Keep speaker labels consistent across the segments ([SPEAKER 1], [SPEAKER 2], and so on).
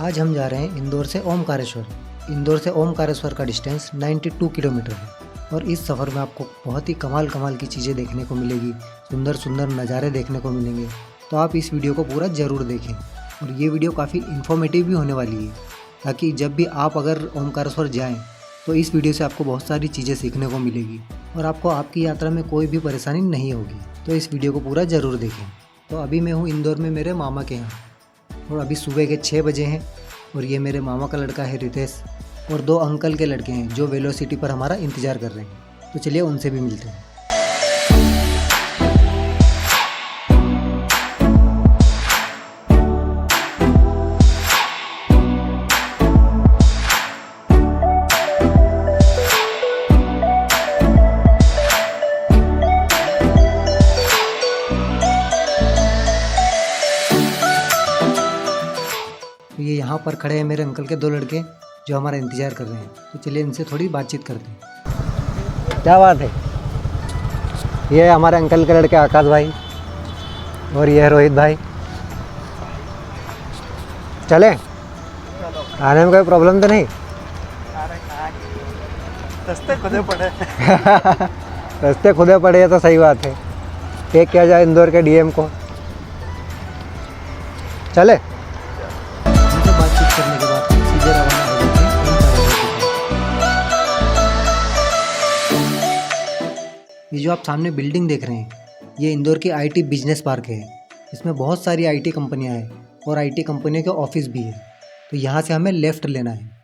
[SPEAKER 1] आज हम जा रहे हैं इंदौर से ओमकारेश्वर। इंदौर से ओमकारेश्वर का डिस्टेंस 92 किलोमीटर है और इस सफ़र में आपको बहुत ही कमाल की चीज़ें देखने को मिलेगी, सुंदर सुंदर नज़ारे देखने को मिलेंगे। तो आप इस वीडियो को पूरा ज़रूर देखें और ये वीडियो काफ़ी इन्फॉर्मेटिव भी होने वाली है, ताकि जब भी आप अगर ओमकारेश्वर जाएँ तो इस वीडियो से आपको बहुत सारी चीज़ें सीखने को मिलेगी और आपको आपकी यात्रा में कोई भी परेशानी नहीं होगी। तो इस वीडियो को पूरा ज़रूर देखें। तो अभी मैं हूँ इंदौर में मेरे मामा के यहाँ और अभी सुबह के 6 बजे हैं और ये मेरे मामा का लड़का है रितेश और 2 अंकल के लड़के हैं जो वेलोसिटी पर हमारा इंतज़ार कर रहे हैं। तो चलिए उनसे भी मिलते हैं। ये यहाँ पर खड़े हैं मेरे अंकल के 2 लड़के जो हमारा इंतज़ार कर रहे हैं। तो चलिए इनसे थोड़ी बातचीत करते हैं। क्या बात है? ये हमारे अंकल के लड़के आकाश भाई और ये है रोहित भाई। चले आने में कोई प्रॉब्लम तो नहीं?
[SPEAKER 2] रास्ते खुदे पड़े
[SPEAKER 1] रास्ते खुदे पड़े है तो सही बात है। टेक किया जाए इंदौर के डीएम को। चले बातचीत करने के बाद सीधे रवाना हो जाते हैं ओमकारेश्वर। ये जो आप सामने बिल्डिंग देख रहे हैं ये इंदौर की आईटी बिजनेस पार्क है। इसमें बहुत सारी आईटी कंपनियां हैं और आईटी कंपनियों के ऑफिस भी है। तो यहाँ से हमें लेफ़्ट लेना है।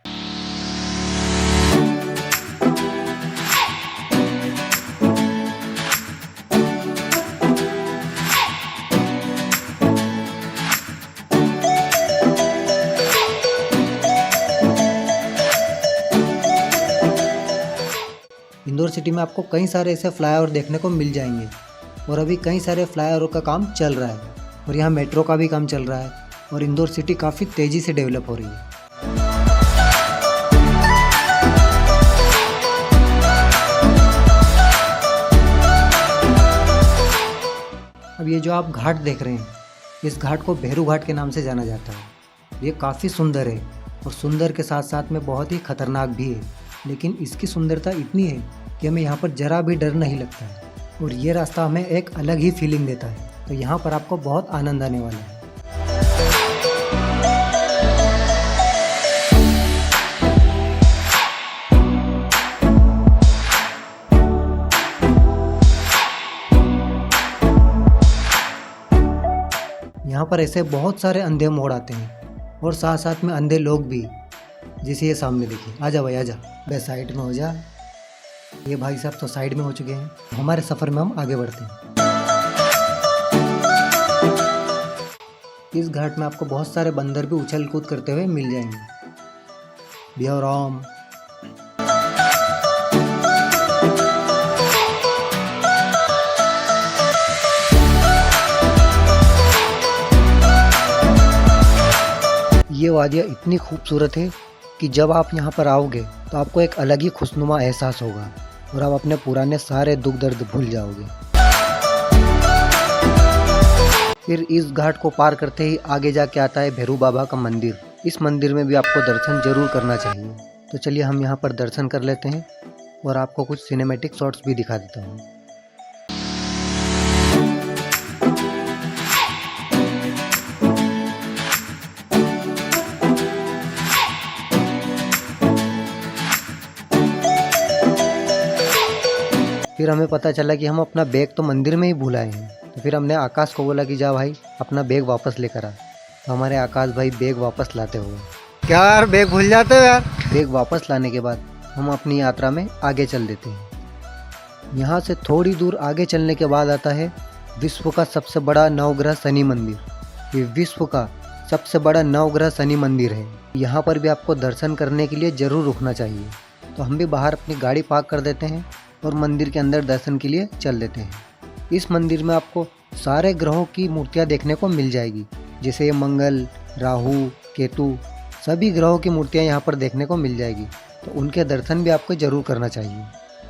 [SPEAKER 1] इंदौर सिटी में आपको कई सारे ऐसे फ्लाईओवर देखने को मिल जाएंगे और अभी कई सारे फ्लाईओवर का काम चल रहा है और यहाँ मेट्रो का भी काम चल रहा है और इंदौर सिटी काफ़ी तेज़ी से डेवलप हो रही है। अब ये जो आप घाट देख रहे हैं इस घाट को भेरू घाट के नाम से जाना जाता है। ये काफ़ी सुंदर है और सुंदर के साथ साथ में बहुत ही खतरनाक भी है, लेकिन इसकी सुंदरता इतनी है कि हमें यहाँ पर ज़रा भी डर नहीं लगता है और ये रास्ता हमें एक अलग ही फीलिंग देता है। तो यहाँ पर आपको बहुत आनंद आने वाला है। यहाँ पर ऐसे बहुत सारे अंधे मोड़ आते हैं और साथ साथ में अंधे लोग भी, जैसे ये सामने देखिए। आजा भाई आजा, बे साइड में हो जा। ये भाई साहब तो साइड में हो चुके हैं। हमारे सफ़र में हम आगे बढ़ते हैं। इस घाट में आपको बहुत सारे बंदर भी उछल कूद करते हुए मिल जाएंगे। बिहार राम। ये वादियाँ इतनी खूबसूरत है कि जब आप यहाँ पर आओगे तो आपको एक अलग ही खुशनुमा एहसास होगा और आप अपने पुराने सारे दुख दर्द भूल जाओगे। फिर इस घाट को पार करते ही आगे जाके आता है भैरू बाबा का मंदिर। इस मंदिर में भी आपको दर्शन जरूर करना चाहिए। तो चलिए हम यहाँ पर दर्शन कर लेते हैं और आपको कुछ सिनेमैटिक शॉट्स भी दिखा देता हूँ। फिर हमें पता चला कि हम अपना बैग तो मंदिर में ही भूल आए हैं। तो फिर हमने आकाश को बोला कि जा भाई अपना बैग वापस लेकर आ। तो हमारे आकाश भाई बैग वापस लाते हुए, क्या यार बैग भूल जाते हो यार। बैग वापस लाने के बाद हम अपनी यात्रा में आगे चल देते हैं। यहाँ से थोड़ी दूर आगे चलने के बाद आता है विश्व का सबसे बड़ा नवग्रह शनि मंदिर। ये विश्व का सबसे बड़ा नवग्रह शनि मंदिर है। यहाँ पर भी आपको दर्शन करने के लिए ज़रूर रुकना चाहिए। तो हम भी बाहर अपनी गाड़ी पार्क कर देते हैं और मंदिर के अंदर दर्शन के लिए चल देते हैं। इस मंदिर में आपको सारे ग्रहों की मूर्तियां देखने को मिल जाएगी, जैसे मंगल, राहु, केतु, सभी ग्रहों की मूर्तियां यहाँ पर देखने को मिल जाएगी। तो उनके दर्शन भी आपको ज़रूर करना चाहिए।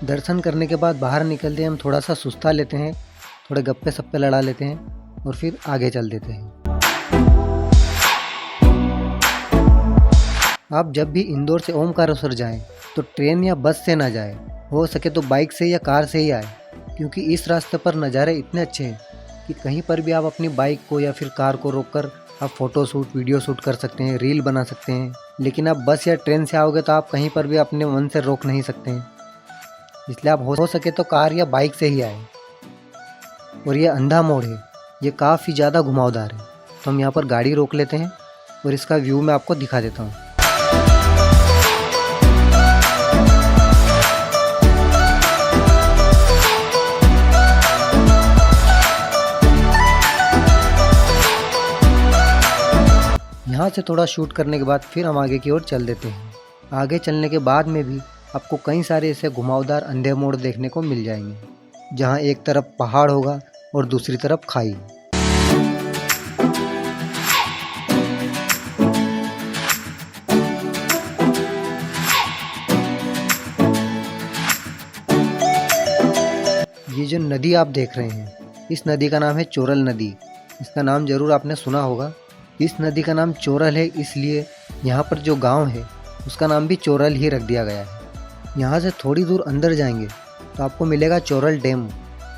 [SPEAKER 1] दर्शन करने के बाद बाहर निकलते हम थोड़ा सा सुस्ता लेते हैं, थोड़े गप्पे सप्पे लड़ा लेते हैं और फिर आगे चल देते हैं। आप जब भी इंदौर से ओमकारेश्वर जाएं तो ट्रेन या बस से ना जाएं, हो सके तो बाइक से या कार से ही आए, क्योंकि इस रास्ते पर नज़ारे इतने अच्छे हैं कि कहीं पर भी आप अपनी बाइक को या फिर कार को रोककर आप फ़ोटो शूट, वीडियो शूट कर सकते हैं, रील बना सकते हैं। लेकिन आप बस या ट्रेन से आओगे तो आप कहीं पर भी अपने मन से रोक नहीं सकते हैं, इसलिए आप हो सके तो कार या बाइक से ही आए। और ये अंधा मोड़ है, ये काफ़ी ज़्यादा घुमावदार है, तो हम यहाँ पर गाड़ी रोक लेते हैं और इसका व्यू मैं आपको दिखा देता हूँ। यहाँ से थोड़ा शूट करने के बाद फिर हम आगे की ओर चल देते हैं। आगे चलने के बाद में भी आपको कई सारे ऐसे घुमावदार अंधे मोड़ देखने को मिल जाएंगे, जहाँ एक तरफ पहाड़ होगा और दूसरी तरफ खाई। ये जो नदी आप देख रहे हैं, इस नदी का नाम है चोरल नदी। इसका नाम जरूर आपने सुना होगा। इस नदी का नाम चोरल है इसलिए यहाँ पर जो गांव है उसका नाम भी चोरल ही रख दिया गया है। यहाँ से थोड़ी दूर अंदर जाएंगे तो आपको मिलेगा चोरल डैम।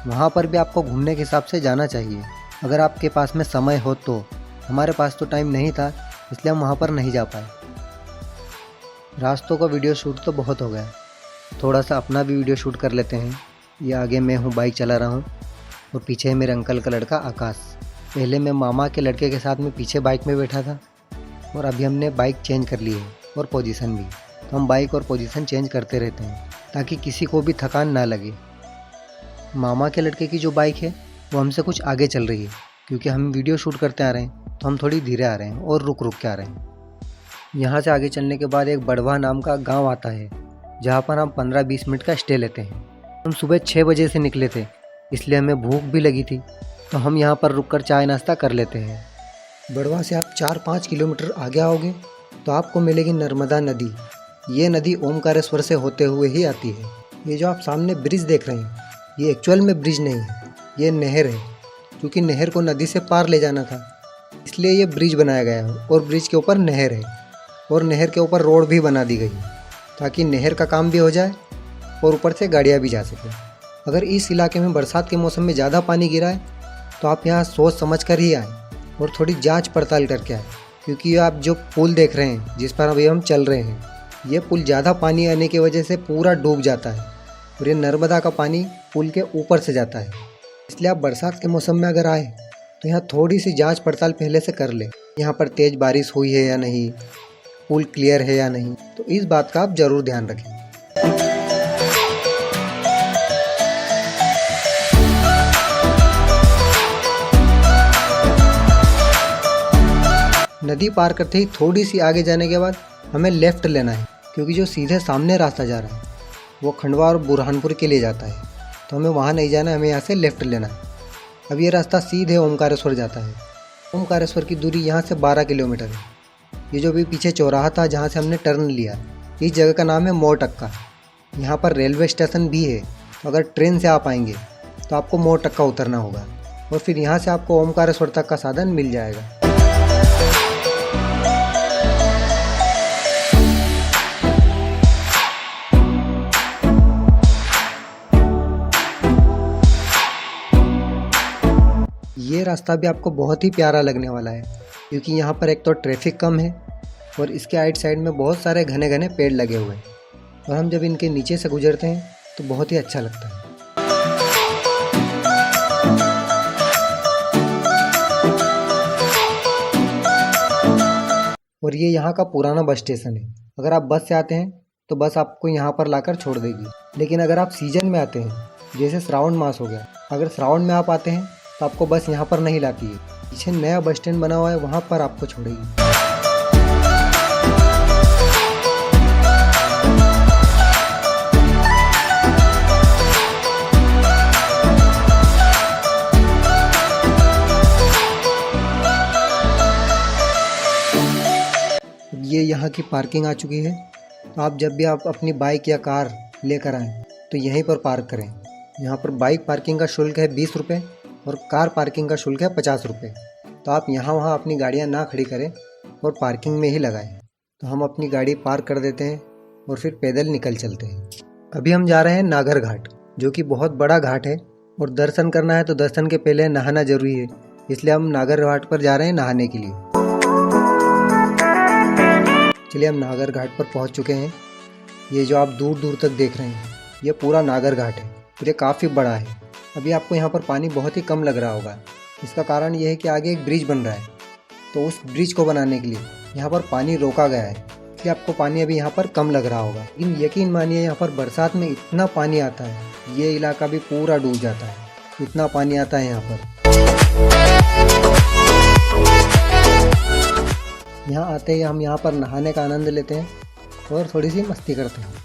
[SPEAKER 1] वहाँ पर भी आपको घूमने के हिसाब से जाना चाहिए, अगर आपके पास में समय हो तो। हमारे पास तो टाइम नहीं था, इसलिए हम वहाँ पर नहीं जा पाए। रास्तों का वीडियो शूट तो बहुत हो गया, थोड़ा सा अपना भी वीडियो शूट कर लेते हैं। ये आगे मैं हूँ, बाइक चला रहा हूँ, और पीछे है मेरे अंकल का लड़का आकाश। पहले मैं मामा के लड़के के साथ में पीछे बाइक में बैठा था, और अभी हमने बाइक चेंज कर ली है और पोजीशन भी। तो हम बाइक और पोजीशन चेंज करते रहते हैं ताकि किसी को भी थकान ना लगे। मामा के लड़के की जो बाइक है वो हमसे कुछ आगे चल रही है, क्योंकि हम वीडियो शूट करते आ रहे हैं तो हम थोड़ी धीरे आ रहे हैं और रुक रुक के आ रहे हैं। यहाँ से आगे चलने के बाद एक बड़वा नाम का गाँव आता है, जहाँ पर हम 15-20 मिनट का स्टे लेते हैं। हम सुबह 6 बजे से निकले थे, इसलिए हमें भूख भी लगी थी, तो हम यहाँ पर रुककर चाय नाश्ता कर लेते हैं। बड़वा से आप 4-5 किलोमीटर आगे आओगे तो आपको मिलेगी नर्मदा नदी। ये नदी ओमकारेश्वर से होते हुए ही आती है। ये जो आप सामने ब्रिज देख रहे हैं, ये एक्चुअल में ब्रिज नहीं है, ये नहर है। क्योंकि नहर को नदी से पार ले जाना था, इसलिए ये ब्रिज बनाया गया है, और ब्रिज के ऊपर नहर है, और नहर के ऊपर रोड भी बना दी गई है, ताकि नहर का काम भी हो जाए और ऊपर से गाड़ियाँ भी जा सकें। अगर इस इलाके में बरसात के मौसम में ज़्यादा पानी गिरा है तो आप यहाँ सोच समझ कर ही आएँ और थोड़ी जांच पड़ताल करके आएँ, क्योंकि ये आप जो पुल देख रहे हैं जिस पर अभी हम चल रहे हैं, ये पुल ज़्यादा पानी आने की वजह से पूरा डूब जाता है, और ये नर्मदा का पानी पुल के ऊपर से जाता है। इसलिए आप बरसात के मौसम में अगर आए तो यहाँ थोड़ी सी जांच पड़ताल पहले से कर लें, यहाँ पर तेज़ बारिश हुई है या नहीं, पुल क्लियर है या नहीं, तो इस बात का आप ज़रूर ध्यान रखें। नदी पार करते ही थोड़ी सी आगे जाने के बाद हमें लेफ़्ट लेना है, क्योंकि जो सीधे सामने रास्ता जा रहा है वो खंडवा और बुरहानपुर के लिए जाता है, तो हमें वहाँ नहीं जाना है, हमें यहाँ से लेफ़्ट लेना है। अब ये रास्ता सीधे ओमकारेश्वर जाता है। ओमकारेश्वर की दूरी यहाँ से 12 किलोमीटर है। ये जो भी पीछे चौराहा था जहाँ से हमने टर्न लिया, इस जगह का नाम है मोरटक्का। यहाँ पर रेलवे स्टेशन भी है, तो अगर ट्रेन से आप आएंगे तो आपको मोरटक्का उतरना होगा, और फिर यहाँ से आपको ओमकारेश्वर तक का साधन मिल जाएगा। ये रास्ता भी आपको बहुत ही प्यारा लगने वाला है, क्योंकि यहाँ पर एक तो ट्रैफिक कम है, और इसके आइट साइड में बहुत सारे घने घने पेड़ लगे हुए हैं, और हम जब इनके नीचे से गुजरते हैं तो बहुत ही अच्छा लगता है। और ये यहाँ का पुराना बस स्टेशन है। अगर आप बस से आते हैं तो बस आपको यहाँ पर लाकर छोड़ देगी, लेकिन अगर आप सीजन में आते हैं, जैसे श्रावण मास हो गया, अगर श्रावण में आप आते हैं तो आपको बस यहाँ पर नहीं लाती है। पीछे नया बस स्टैंड बना हुआ है, वहाँ पर आपको छोड़ेगी। ये यहाँ की पार्किंग आ चुकी है, तो आप जब भी आप अपनी बाइक या कार लेकर आएँ तो यहीं पर पार्क करें। यहाँ पर बाइक पार्किंग का शुल्क है 20 रुपये और कार पार्किंग का शुल्क है 50 रुपये। तो आप यहाँ वहाँ अपनी गाड़ियाँ ना खड़ी करें और पार्किंग में ही लगाएं। तो हम अपनी गाड़ी पार्क कर देते हैं और फिर पैदल निकल चलते हैं। अभी हम जा रहे हैं नागर घाट, जो कि बहुत बड़ा घाट है और दर्शन करना है तो दर्शन के पहले नहाना जरूरी है, इसलिए हम नागर घाट पर जा रहे हैं नहाने के लिए। चलिए हम नागर घाट पर पहुंच चुके हैं। ये जो आप दूर दूर तक देख रहे हैं ये पूरा नागर घाट है और ये काफ़ी बड़ा है। अभी आपको यहाँ पर पानी बहुत ही कम लग रहा होगा, इसका कारण ये है कि आगे एक ब्रिज बन रहा है, तो उस ब्रिज को बनाने के लिए यहाँ पर पानी रोका गया है, इसलिए आपको पानी अभी यहाँ पर कम लग रहा होगा। लेकिन यकीन मानिए यहाँ पर बरसात में इतना पानी आता है, ये इलाका भी पूरा डूब जाता है, इतना पानी आता है यहाँ पर। यहाँ आते ही हम यहाँ पर नहाने का आनंद लेते हैं और थोड़ी सी मस्ती करते हैं।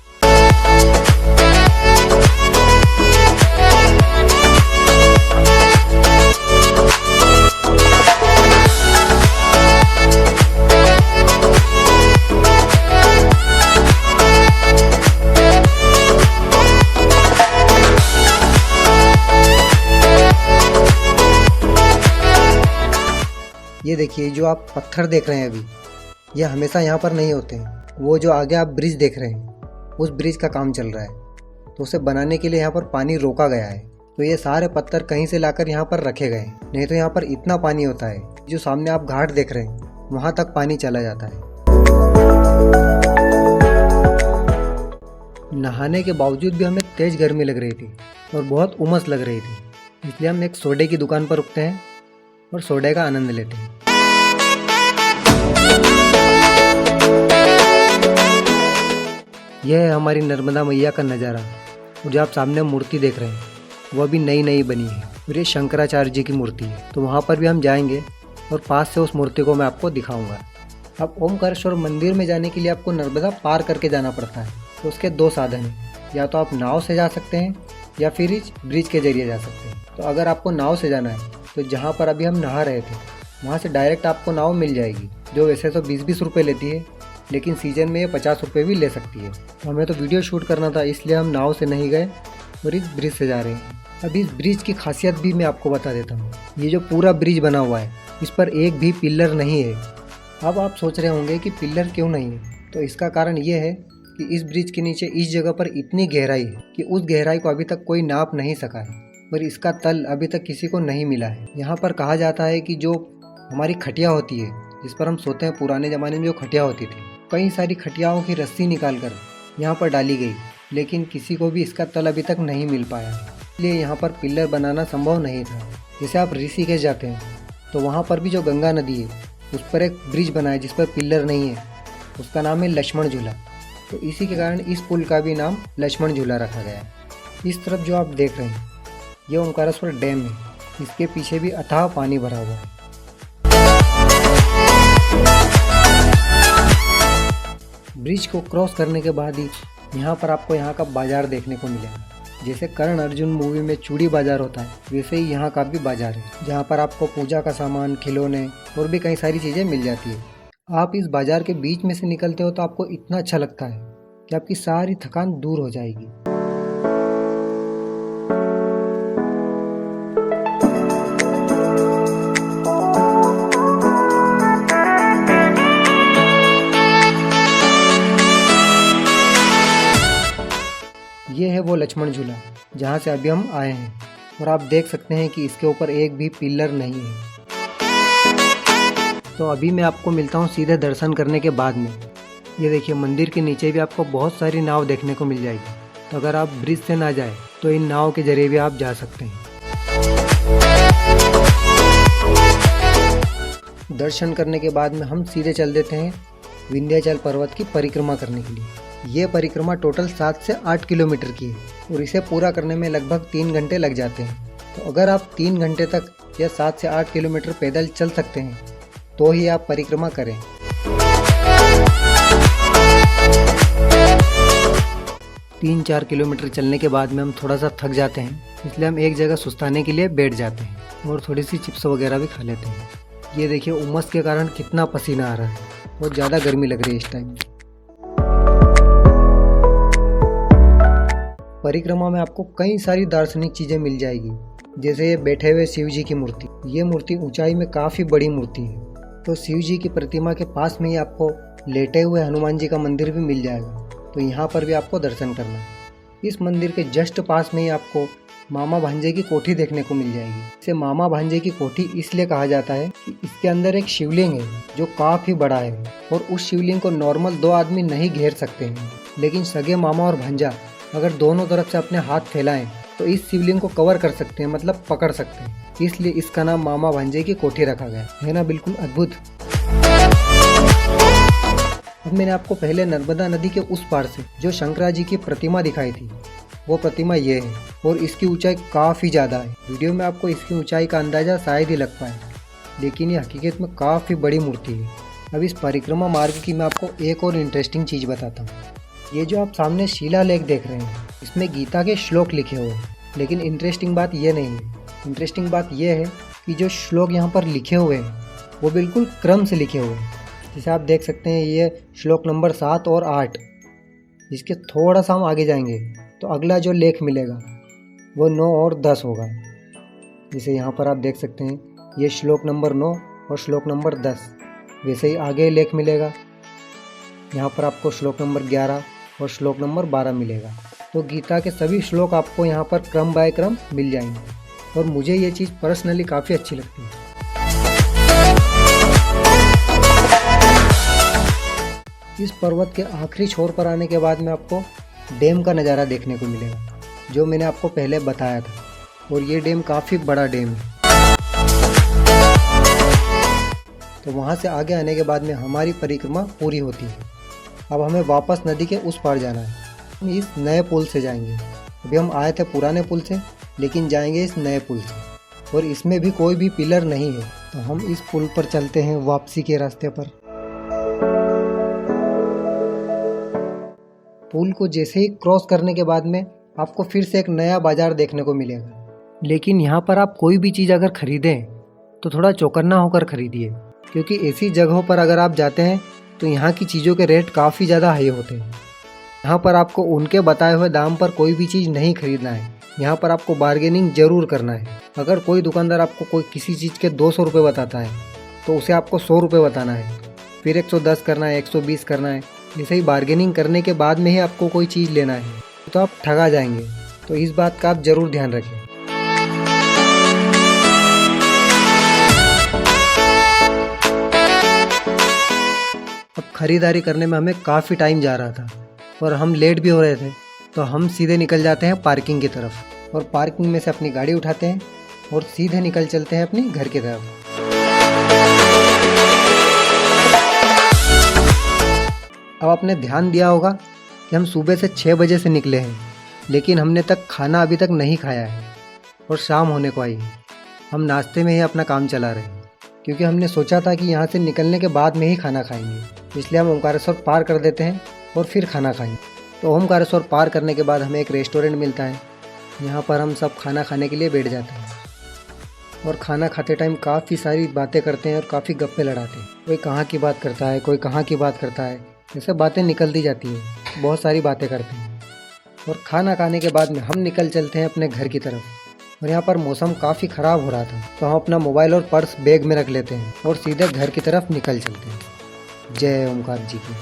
[SPEAKER 1] ये देखिए जो आप पत्थर देख रहे हैं अभी, ये हमेशा यहाँ पर नहीं होते हैं। वो जो आगे आप ब्रिज देख रहे हैं उस ब्रिज का काम चल रहा है, तो उसे बनाने के लिए यहाँ पर पानी रोका गया है। तो ये सारे पत्थर कहीं से लाकर यहाँ पर रखे गए हैं, नहीं तो यहाँ पर इतना पानी होता है। जो सामने आप घाट देख रहे हैं वहाँ तक पानी चला जाता है। नहाने के बावजूद भी हमें तेज गर्मी लग रही थी और बहुत उमस लग रही थी, इसलिए हम एक सोडे की दुकान पर रुकते हैं और सोडे का आनंद लेते हैं। यह है हमारी नर्मदा मैया का नज़ारा, और जो आप सामने मूर्ति देख रहे हैं वह भी नई नई बनी है और ये शंकराचार्य जी की मूर्ति है। तो वहाँ पर भी हम जाएंगे और पास से उस मूर्ति को मैं आपको दिखाऊंगा। अब ओमकारेश्वर मंदिर में जाने के लिए आपको नर्मदा पार करके जाना पड़ता है, तो उसके दो साधन हैं, या तो आप नाव से जा सकते हैं या फिर इस ब्रिज के जरिए जा सकते हैं। तो अगर आपको नाव से जाना है तो जहाँ पर अभी हम नहा रहे थे वहाँ से डायरेक्ट आपको नाव मिल जाएगी, जो वैसे तो 20-20 रुपये लेती है, लेकिन सीजन में ये 50 रुपये भी ले सकती है। तो हमें तो वीडियो शूट करना था, इसलिए हम नाव से नहीं गए और इस ब्रिज से जा रहे हैं। अब इस ब्रिज की खासियत भी मैं आपको बता देता हूँ। ये जो पूरा ब्रिज बना हुआ है इस पर एक भी पिलर नहीं है। अब आप सोच रहे होंगे कि पिलर क्यों नहीं है, तो इसका कारण ये है कि इस ब्रिज के नीचे इस जगह पर इतनी गहराई है कि उस गहराई को अभी तक कोई नाप नहीं सका है और इसका तल अभी तक किसी को नहीं मिला है। यहाँ पर कहा जाता है कि जो हमारी खटिया होती है जिस पर हम सोते हैं, पुराने ज़माने में जो खटिया होती थी, कई सारी खटियाओं की रस्सी निकालकर यहाँ पर डाली गई, लेकिन किसी को भी इसका तल अभी तक नहीं मिल पाया, इसलिए यहाँ पर पिलर बनाना संभव नहीं था। जैसे आप ऋषिकेश जाते हैं तो वहाँ पर भी जो गंगा नदी है उस पर एक ब्रिज बना है जिस पर पिलर नहीं है, उसका नाम है लक्ष्मण झूला। तो इसी के कारण इस पुल का भी नाम लक्ष्मण झूला रखा गया है। इस तरफ जो आप देख रहे हैं ये ओमकारेश्वर डैम है, इसके पीछे भी अथाह पानी भरा हुआ है। ब्रिज को क्रॉस करने के बाद ही यहाँ पर आपको यहाँ का बाजार देखने को मिलेगा। जैसे कर्ण अर्जुन मूवी में चूड़ी बाजार होता है, वैसे ही यहाँ का भी बाजार है, जहाँ पर आपको पूजा का सामान, खिलौने और भी कई सारी चीज़ें मिल जाती है। आप इस बाजार के बीच में से निकलते हो तो आपको इतना अच्छा लगता है कि आपकी सारी थकान दूर हो जाएगी। ये है वो लक्ष्मण झूला जहाँ से अभी हम आए हैं, और आप देख सकते हैं कि इसके ऊपर एक भी पिलर नहीं है। तो अभी मैं आपको मिलता हूँ सीधे दर्शन करने के बाद में। ये देखिए मंदिर के नीचे भी आपको बहुत सारी नाव देखने को मिल जाएगी, तो अगर आप ब्रिज से ना जाए तो इन नाव के जरिए भी आप जा सकते हैं। दर्शन करने के बाद में हम सीधे चल देते हैं विंध्याचल पर्वत की परिक्रमा करने के लिए। ये परिक्रमा टोटल 7 से 8 किलोमीटर की है और इसे पूरा करने में लगभग 3 घंटे लग जाते हैं। तो अगर आप 3 घंटे तक या 7 से 8 किलोमीटर पैदल चल सकते हैं तो ही आप परिक्रमा करें। 3-4 किलोमीटर चलने के बाद में हम थोड़ा सा थक जाते हैं, इसलिए हम एक जगह सुस्ताने के लिए बैठ जाते हैं और थोड़ी सी चिप्स वगैरह भी खा लेते हैं। ये देखिए उमस के कारण कितना पसीना आ रहा है, बहुत ज़्यादा गर्मी लग रही है इस टाइम। परिक्रमा में आपको कई सारी दार्शनिक चीज़ें मिल जाएगी, जैसे ये बैठे हुए शिव जी की मूर्ति। ये मूर्ति ऊंचाई में काफ़ी बड़ी मूर्ति है, तो शिव जी की प्रतिमा के पास में ही आपको लेटे हुए हनुमान जी का मंदिर भी मिल जाएगा, तो यहाँ पर भी आपको दर्शन करना है। इस मंदिर के जस्ट पास में ही आपको मामा भांजे की कोठी देखने को मिल जाएगी। इसे मामा भांजे की कोठी इसलिए कहा जाता है कि इसके अंदर एक शिवलिंग है जो काफ़ी बड़ा है और उस शिवलिंग को नॉर्मल 2 आदमी नहीं घेर सकते हैं, लेकिन सगे मामा और भांजा अगर दोनों तरफ से अपने हाथ फैलाएं तो इस शिवलिंग को कवर कर सकते हैं, मतलब पकड़ सकते हैं। इसलिए इसका नाम मामा भांजे की कोठी रखा गया है ना, बिल्कुल अद्भुत। अब मैंने आपको पहले नर्मदा नदी के उस पार से जो शंकराजी जी की प्रतिमा दिखाई थी, वो प्रतिमा ये है और इसकी ऊंचाई काफ़ी ज़्यादा है। वीडियो में आपको इसकी ऊंचाई का अंदाज़ा शायद ही लग पाए, लेकिन ये हकीकत में काफ़ी बड़ी मूर्ति है। अब इस परिक्रमा मार्ग की मैं आपको एक और इंटरेस्टिंग चीज़ बताता हूँ। ये जो आप सामने शिला लेख देख रहे हैं, इसमें गीता के श्लोक लिखे हुए हैं, लेकिन इंटरेस्टिंग बात ये नहीं है। इंटरेस्टिंग बात यह है कि जो श्लोक यहाँ पर लिखे हुए हैं वो बिल्कुल क्रम से लिखे हुए हैं। जैसे आप देख सकते हैं, ये श्लोक नंबर 7 और 8। इसके थोड़ा सा हम आगे जाएंगे तो अगला जो लेख मिलेगा वो 9 और 10 होगा। जैसे यहाँ पर आप देख सकते हैं, ये श्लोक नंबर 9 और श्लोक नंबर 10। वैसे ही आगे लेख मिलेगा, यहाँ पर आपको श्लोक नंबर 11 और श्लोक नंबर 12 मिलेगा। तो गीता के सभी श्लोक आपको यहाँ पर क्रम बाय क्रम मिल जाएंगे और मुझे ये चीज़ पर्सनली काफ़ी अच्छी लगती है। इस पर्वत के आखिरी छोर पर आने के बाद में आपको डैम का नज़ारा देखने को मिलेगा, जो मैंने आपको पहले बताया था, और ये डैम काफ़ी बड़ा डैम है। तो वहाँ से आगे आने के बाद में हमारी परिक्रमा पूरी होती है। अब हमें वापस नदी के उस पार जाना है। हम इस नए पुल से जाएंगे। अभी हम आए थे पुराने पुल से, लेकिन जाएंगे इस नए पुल से, और इसमें भी कोई भी पिलर नहीं है। तो हम इस पुल पर चलते हैं वापसी के रास्ते पर। पुल को जैसे ही क्रॉस करने के बाद में आपको फिर से एक नया बाज़ार देखने को मिलेगा, लेकिन यहाँ पर आप कोई भी चीज़ अगर ख़रीदें तो थोड़ा चौकन्ना होकर ख़रीदिए, क्योंकि ऐसी जगहों पर अगर आप जाते हैं तो यहाँ की चीज़ों के रेट काफ़ी ज़्यादा हाई होते हैं। यहाँ पर आपको उनके बताए हुए दाम पर कोई भी चीज़ नहीं खरीदना है। यहाँ पर आपको बार्गेनिंग ज़रूर करना है। अगर कोई दुकानदार आपको कोई किसी चीज़ के 200 रुपये बताता है तो उसे आपको 100 रुपये बताना है, फिर 110 करना है, 120 करना है। ऐसे ही बार्गेनिंग करने के बाद में ही आपको कोई चीज़ लेना है, तो आप ठगा जाएंगे। तो इस बात का आप ज़रूर ध्यान रखें। अब खरीदारी करने में हमें काफ़ी टाइम जा रहा था और हम लेट भी हो रहे थे, तो हम सीधे निकल जाते हैं पार्किंग की तरफ, और पार्किंग में से अपनी गाड़ी उठाते हैं और सीधे निकल चलते हैं अपनी घर की तरफ। अब आपने ध्यान दिया होगा कि हम सुबह से 6 बजे से निकले हैं, लेकिन हमने तक खाना अभी तक नहीं खाया है और शाम होने को आई है। हम नाश्ते में ही अपना काम चला रहे हैं, क्योंकि हमने सोचा था कि यहाँ से निकलने के बाद में ही खाना खाएंगे, इसलिए हम ओमकारेश्वर पार कर देते हैं और फिर खाना खाएंगे। तो ओमकारेश्वर पार करने के बाद हमें एक रेस्टोरेंट मिलता है, यहाँ पर हम सब खाना खाने के लिए बैठ जाते हैं और खाना खाते टाइम काफ़ी सारी बातें करते हैं और काफ़ी गप्पे लड़ाते हैं। कोई कहाँ की बात करता है, कोई कहाँ की बात करता है, ऐसे बातें निकलती जाती है, बहुत सारी बातें करते हैं। और खाना खाने के बाद में हम निकल चलते हैं अपने घर की तरफ। और यहाँ पर मौसम काफ़ी ख़राब हो रहा था, तो हम अपना मोबाइल और पर्स बैग में रख लेते हैं और सीधे घर की तरफ निकल चलते हैं। जय ओमकार जी की।